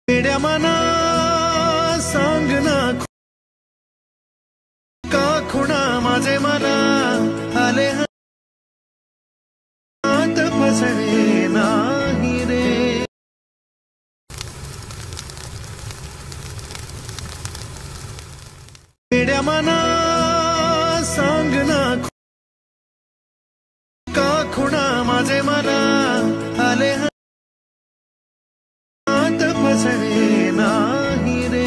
वेड्या मना सांग ना का खुणा माझे मना आले हात फसवे नाही रे। वेड्या मना सांग ना का खुणा माझे मना आले फसवे नाही रे।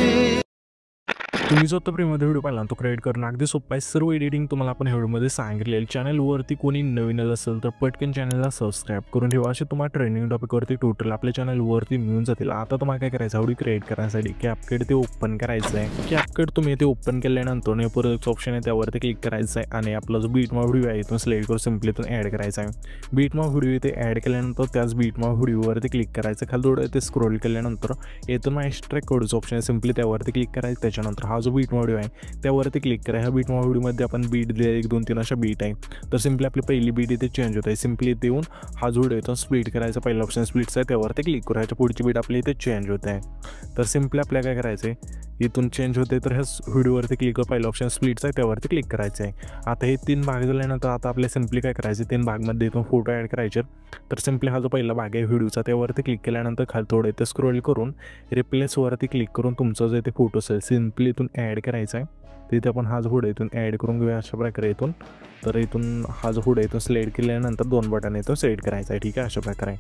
तुम्ही जो आता प्रीमध्ये व्हिडिओ पाहिला तो क्रिएट करणं अगदी सोपं आहे। सर्व एडिटिंग तुम्हाला आपण व्हिडिओमध्ये सांगितलेलं। चॅनलवरती कोणी नवीन असेल तर पटकन चॅनलला सबस्क्राइब करून ठेवा। असे तुम्हाला ट्रेनिंग टॉपिकवरती टोटल आपल्या चॅनलवरती मिळून जातील। आता तुम्हाला काय करायचं, व्हिडिओ क्रिएट करण्यासाठी कॅपकट ते ओपन करायचं आहे। कॅपकट तुम्ही ते ओपन केल्यानंतर परत ऑप्शन आहे त्यावरती क्लिक करायचं आहे आणि आपला जो बीटमॉप व्हिडिओ आहे इथून सिलेक्ट करून सिम्पली इथून ॲड करायचा आहे। बीटमॉप व्हिडिओ इथे ॲड केल्यानंतर त्याच बीटमॉप व्हिडिओवरती क्लिक करायचं। खाली थोडं ते स्क्रोल केल्यानंतर इथून एक्स्ट्रॅक्ट कोडचं ऑप्शन आहे, सिम्पली त्यावरती क्लिक करायचं। त्याच्यानंतर हा जो बीटमॉप व्हिडिओ आहे त्यावरती क्लिक करा। ह्या बीटमॉप व्हिडिओमध्ये आपण बीट दिले 1 2 3 अशा बीट आहे, तर सिम्पली आपली पहिली बीट इथे चेंज होत आहे। सिम्पली इथे येऊन हा जो व्हिडिओ इथून स्प्लिट करायचा, पहिला ऑप्शन स्प्लिटचा आहे त्यावरती क्लिक करायचं। पुढची बीट आपली इथे चेंज होत आहे, तर सिम्पली आपल्याला काय करायचं आहे, इथून चेंज होते तर ह्या व्हिडिओवरती क्लिक कर, पहिला ऑप्शन स्प्लिटचा आहे त्यावरती क्लिक करायचं आहे। आता हे 3 भाग झाल्यानंतर आता आपल्या सिम्पली काय करायचं, 3 भागमध्ये इथून फोटो ॲड करायचे। तर सिम्पली हा जो पहिला भाग आहे व्हिडिओचा त्यावरती क्लिक केल्यानंतर खाली थोडं इथे स्क्रोल करून रिप्लेसवरती क्लिक करून तुमचा जो इथे फोटो असेल सिम्पली इथून ॲड करायचा आहे। तिथे आपण हा जो फोटो इथून ॲड करून घेऊया अशा प्रकारे इथून। तर इथून हा जो फोटो इथून सिलेक्ट केल्यानंतर 2 बटन इथून सिलेक्ट करायचा आहे, ठीक आहे, अशा प्रकारे।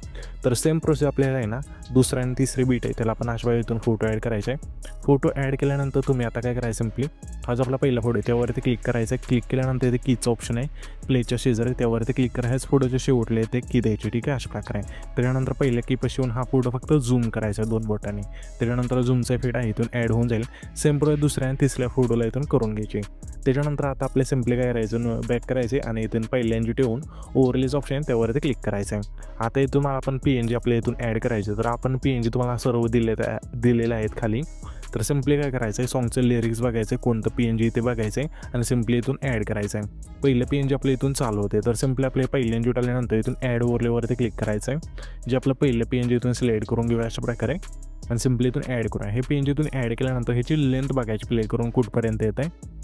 तर सेम प्रोसेस आपल्याला आहे ना दुसरा आणि तिसरी बीट आहे त्याला आपण अशा प्रकारे इथून फोटो ॲड करायचा आहे। फोटो ॲड केल्यानंतर तुम्ही आता काय करायचं, सिम्पली हा जो आपला पहिला फोटो आहे त्यावरती क्लिक करायचा आहे। क्लिक केल्यानंतर इथे कीचं ऑप्शन आहे प्लेच्या शेजारी त्यावरती क्लिक करायचं। फोटोचे शेवटले ते की द्यायचे, ठीक आहे, अशा प्रकारे। त्याच्यानंतर पहिल्या कीपाशी येऊन हा फोटो फक्त झूम करायचा 2 बोटांनी। त्याच्यानंतर झूमचा इफेक्ट आहे इथून ॲड होऊन जाईल। सेम प्रोसेस दुसऱ्या आणि तिसऱ्या फोटोला इथून करून घ्यायची। त्याच्यानंतर आता आपले सिम्पली काय करायचं, बॅक करायचे आणि इथून पहिल्यांची ठेवून ओव्हरलेज ऑप्शन आहे त्यावरती क्लिक करायचं आहे। आता इथून आपण PNG आपल्या इथून ॲड करायचे, तर आपण PNG तुम्हाला सर्व दिलेले आहेत खाली। तर सिम्पली काय करायचं आहे, सॉंगचं लिरिक्स बघायचं आहे, कोणतं PNG इथे बघायचं आहे आणि सिम्पली इथून ॲड करायचं आहे। पहिलं PNG आपलं इथून चालू होते, तर सिम्पली आपले पहिल्यांची आल्यानंतर इथून ॲड ओव्हरलेवरती क्लिक करायचं आहे। जे आपलं पहिलं PNG इथून सिलेक्ट करून घेऊया अशा प्रकारे आणि सिम्पली इथून ॲड करूया। हे PNG इथून ॲड केल्यानंतर ह्याची लेंथ बघायची प्ले करून कुठपर्यंत येत आहे,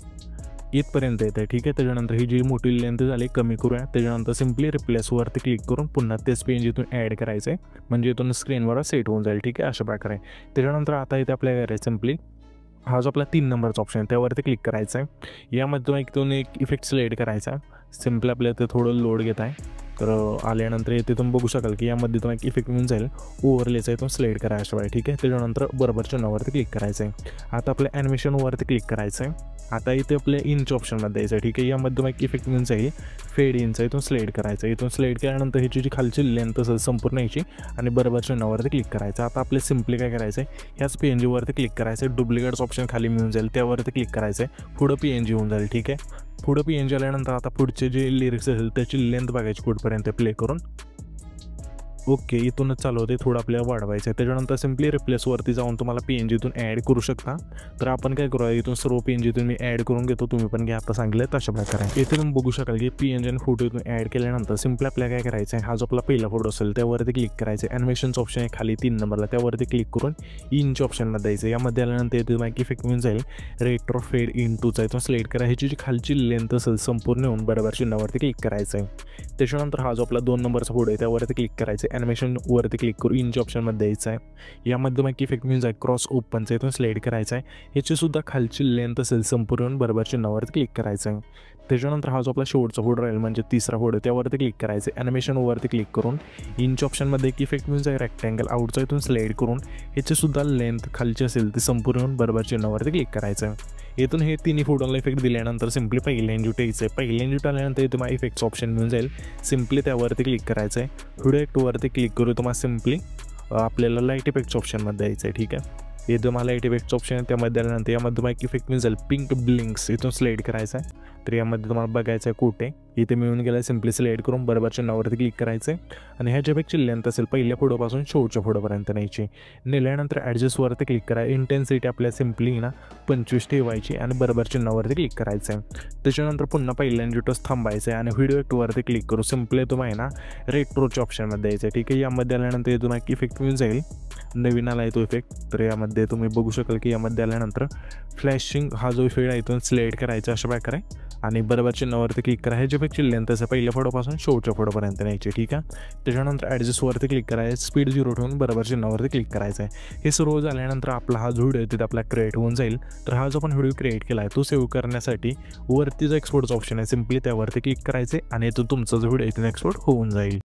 इथपर्यंत येत आहे, ठीक आहे। त्याच्यानंतर ही जी मोठी लेंथ झाली कमी करूया। त्याच्यानंतर सिम्पली रिप्लेसवरती क्लिक करून पुन्हा तेच PNG इथून ॲड करायचं आहे, म्हणजे इथून स्क्रीनवर सेट होऊन जाईल, ठीक आहे, अशा प्रकारे। त्याच्यानंतर आता इथे आपल्याला करायचं सिम्पली हा जो आपला 3 नंबरचा ऑप्शन आहे त्यावरती क्लिक करायचा आहे। यामध्ये इथून एक इफेक्ट सिलेक्ट करायचा आहे। सिम्पली आपल्याला ते थोडं लोड घेत आहे, तर आल्यानंतर इथे तुम्ही बघू शकाल की यामध्ये तुम्हाला एक इफेक्ट मिळून जाईल, ओव्हरलेचा इथून सिलेक्ट करायचं अशा वेळी, ठीक आहे। त्याच्यानंतर बरोबर चिन्हावरती क्लिक करायचं आहे। आता आपल्या ॲनिमेशनवरती क्लिक करायचं आहे। आता इथे आपल्या इंच ऑप्शनमध्ये द्यायचं आहे, ठीक आहे। यामध्ये तुम्हाला एक इफेक्ट मिळून जाईल फेड इंच, इथून सिलेक्ट करायचं। इथून सिलेक्ट केल्यानंतर ह्याची जी खालची लेंथ असेल संपूर्ण याची आणि बरोबर चिन्हावरती क्लिक करायचं। आता आपले सिम्पली काय करायचं आहे, ह्याच PNGवरती क्लिक करायचं आहे। डुप्लिकेट्स ऑप्शन खाली मिळून जाईल त्यावरती क्लिक करायचं आहे, पुढं PNG होऊन जाईल, ठीक आहे। पुढं PNG आल्यानंतर आता पुढचे जे लिरिक्स असेल त्याची लेंथ बघायची कुठपर्यंत प्ले करून, ओके, इथूनच चालू होते, थोडं आपल्याला वाढवायचं आहे। त्याच्यानंतर सिम्पली रिप्लेसवरती जाऊन तुम्हाला PNG इथून ॲड करू शकता। तर आपण काय करूया, इथून सर्व PNG इथून मी ॲड करून घेतो, तुम्ही पण घ्या आता सांगितलं तशा प्रकारे। इथे तुम्ही बघू शकाल की PNG आणि फोटो इथून ॲड केल्यानंतर सिम्पली आपल्याला काय करायचं आहे, हा जो आपला पहिला फोटो असेल त्यावरती क्लिक करायचं आहे। ॲनिमेशनचं ऑप्शन आहे खाली 3 नंबरला त्यावरती क्लिक करून इंच ऑप्शनमध्ये द्यायचं। यामध्ये आल्यानंतर इथे तुम्हाला इफेक्ट मिळून जाईल रेट्रो फेड इंटूचा, इथून सिलेक्ट करा। ह्याची जी खालची लेंथ असेल संपूर्ण येऊन बरोबर चिन्हावरती क्लिक करायचं आहे। त्याच्यानंतर हा जो आपला 2 नंबरचा फोटो आहे त्यावरती क्लिक करायचं आहे। ॲनिमेशनवरती क्लिक करू इंच ऑप्शनमध्ये द्यायचं आहे। यामध्ये तुम्हाला इफेक्ट मिळून जाईल क्रॉस ओपनचा, इथून सिलेक्ट करायचं आहे। ह्याची सुद्धा खालची लेंथ असेल संपूर्ण बरोबर चिन्हावरती क्लिक करायचं आहे। त्याच्यानंतर हा जो आपला शेवटचा फोटो राहील म्हणजे तिसरा फोटो त्यावरती क्लिक करायचं आहे। ॲनिमेशनवरती क्लिक करून इंच ऑप्शनमध्ये एक इफेक्ट मिळून जाईल रेक्टँगल आउटचा, इथून सिलेक्ट करून ह्याची सुद्धा लेंथ खालची असेल ती संपूर्ण बरोबर चिन्हावरती क्लिक करायचं आहे। इथून हे तिन्ही फोटोला इफेक्ट दिल्यानंतर सिम्पली पहिल्यांदा द्यायचं आहे। पहिल्यांदा आल्यानंतर इथे तुम्हाला इफेक्टचं ऑप्शन मिळून जाईल, सिम्पली त्यावरती क्लिक करायचं आहे। व्हिडिओ ॲक्टवरती क्लिक करू तुम्हाला सिम्पली आपल्याला लाईट इफेक्टच्या ऑप्शनमध्ये द्यायचं आहे, ठीक आहे। हे तुम्हाला लाईट इफेक्टचं ऑप्शन आहे त्यामध्ये आल्यानंतर यामध्ये तुम्हाला एक इफेक्ट मिळून जाईल पिंक ब्लिंक्स, इथून सिलेक्ट करायचं आहे। तर यामध्ये तुम्हाला बघायचं आहे कुठे इथे मिळून गेला सिम्पली सिलेक्ट करून बरोबर चिन्हावरती क्लिक करायचं आहे आणि ह्याच्यापेक्षा लेंथ असेल पहिल्या फोटोपासून शेवटच्या फोटोपर्यंत न्यायची. नेल्यानंतर ॲडजस्टवरती क्लिक करा. इंटेन्सिटी आपल्या सिम्पली ना 25 ठेवायची आणि बरोबर चिन्हावरती क्लिक करायचं आहे. त्याच्यानंतर पुन्हा पहिल्या डिटोस थांबायचं आहे आणि व्हिडिओ ॲक्टवरती क्लिक करू. सिम्पली तुम्हाला ना रेट्रोच्या ऑप्शनमध्ये द्यायचं आहे. ठीक आहे, यामध्ये आल्यानंतर हे तुम्हाला इफेक्ट मिळून जाईल. नवीन आला आहे तो इफेक्ट. तर यामध्ये तुम्ही बघू शकाल की यामध्ये आल्यानंतर फ्लॅशिंग हा जो इफेक्ट आहे तो सिलेक्ट करायचा अशा प्रकारे आणि बरोबर चिन्हावरती क्लिक करा. ह्याच्यापेक्षा लेंथ असं पहिल्या फोटोपासून शेवटच्या फोटोपर्यंत न्यायची. ठीक आहे, त्याच्यानंतर ॲडजस्टवरती क्लिक करायचं. स्पीड 0 ठेवून बरोबर चिन्हावरती क्लिक करायचं आहे. हे सर्व झाल्यानंतर आपला हा जो व्हिडिओ आहे तिथे आपला क्रिएट होऊन जाईल. तर हा जो आपण व्हिडिओ क्रिएट केला आहे तो सेव्ह करण्यासाठी वरती जो एक्सपोर्टचा ऑप्शन आहे सिम्पली त्यावरती क्लिक करायचे आणि तो तुमचा जो व्हिडिओ आहे तो एक्सपोर्ट होऊन जाईल.